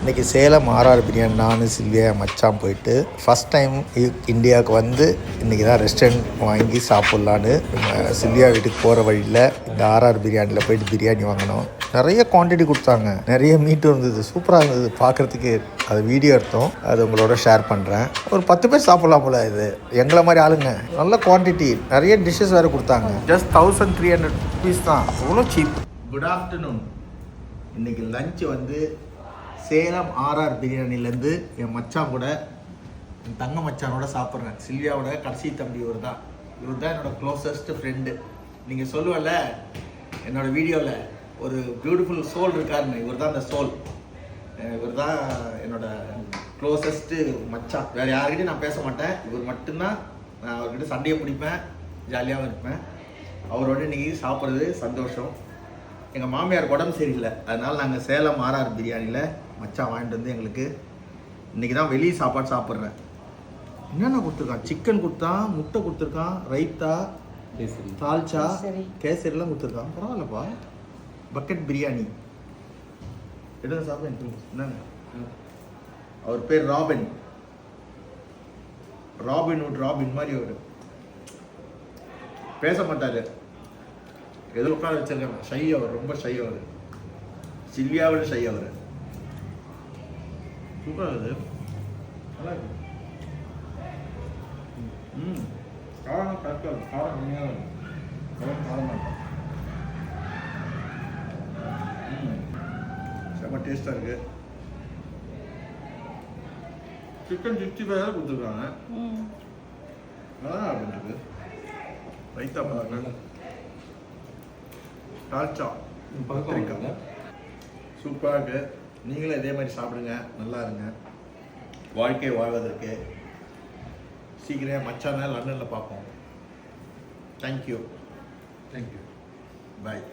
இன்றைக்கி சேலம் ஆர்ஆர் பிரியாணி நான் சில்வியா மச்சான் போயிட்டு ஃபஸ்ட் டைம் இந்தியாவுக்கு வந்து இன்றைக்கி தான் ரெஸ்டாரண்ட் வாங்கி சாப்பிட்லான்னு சில்வியா வீட்டுக்கு போகிற வழியில் இந்த ஆர்ஆர் பிரியாணியில் போயிட்டு பிரியாணி வாங்கினோம். நிறைய குவான்டிட்டி கொடுத்தாங்க, நிறைய மீட்டும் இருந்தது, சூப்பராக இருந்தது பார்க்குறதுக்கு. அது வீடியோ எடுத்தோம், அது உங்களோட ஷேர் பண்ணுறேன். ஒரு 10 பேர் சாப்பிட்லாம் போல். இது எங்களை மாதிரி ஆளுங்க, நல்ல குவான்டிட்டி, நிறைய டிஷ்ஷஸ் வேறு கொடுத்தாங்க. ஜஸ்ட் 1300 rupees தான், அவ்வளோ சீப். Good afternoon. இன்றைக்கி லஞ்சு வந்து சேலம் ஆர்ஆர் பிரியாணிலேருந்து என் மச்சான் கூட, என் தங்க மச்சானோட சாப்பிட்றேன். சில்வியாவோட கடைசி தம்பி இவர் தான் என்னோடய க்ளோசஸ்ட் ஃப்ரெண்டு. நீங்கள் சொல்லுவல்ல என்னோடய வீடியோவில் ஒரு பியூட்டிஃபுல் சோல் இருக்காருன்னு, இவர் தான் அந்த சோல். இவர் தான் என்னோடய க்ளோசஸ்ட்டு மச்சான். வேறு யார்கிட்டையும் நான் பேச மாட்டேன், இவர் மட்டும்தான். நான் அவர்கிட்ட சண்டையை பிடிப்பேன், ஜாலியாகவும் இருப்பேன். அவரோட இன்றைக்கி சாப்பிட்றது சந்தோஷம். எங்கள் மாமியாருக்கு உடம்பு சரியில்லை, அதனால் நாங்கள் சேலம் ஆர்ஆர் பிரியாணியில் மச்சான் வாங்கிட்டு வந்து எங்களுக்கு இன்றைக்கி தான் வெளியே சாப்பாடு சாப்பிட்றேன். என்னென்ன கொடுத்துருக்கான்? சிக்கன் கொடுத்தான், முட்டை கொடுத்துருக்கான், ரைத்தா, தால்ச்சா, கேசரிலாம் கொடுத்துருக்கான். பரவாயில்லப்பா. பக்கெட் பிரியாணி எடுத்து சாப்பிட. என்னங்க அவர் பேர் ராபின் மாதிரி. அவர் பேச மாட்டார், எதில் உட்கார வச்சிருக்காங்க. ஷை அவர், ரொம்ப ஷை அவர். சில்வியாவோட ஷை அவர். சூப்பராக இருக்குது, நல்லா இருக்கு. காரம் கரெக்டாக இருக்கும், காரம் கம்மியாக இருக்கும், காரமாக இருக்கும். செம்ம டேஸ்ட்டாக இருக்குது. சிக்கன் 65 கொடுத்துருக்காங்க, நல்லா அப்படின்ட்டு. ரைத்தா பாருங்க, தால்ச்சா, பத்திரிக்காய், சூப்பராக இருக்குது. நீங்களும் இதே மாதிரி சாப்பிடுங்க, நல்லா இருங்க. வாழ்க்கை வாழ்வதற்கு சீக்கிரம் மச்சான லண்டனில் பார்ப்போம். தேங்க்யூ, பாய்.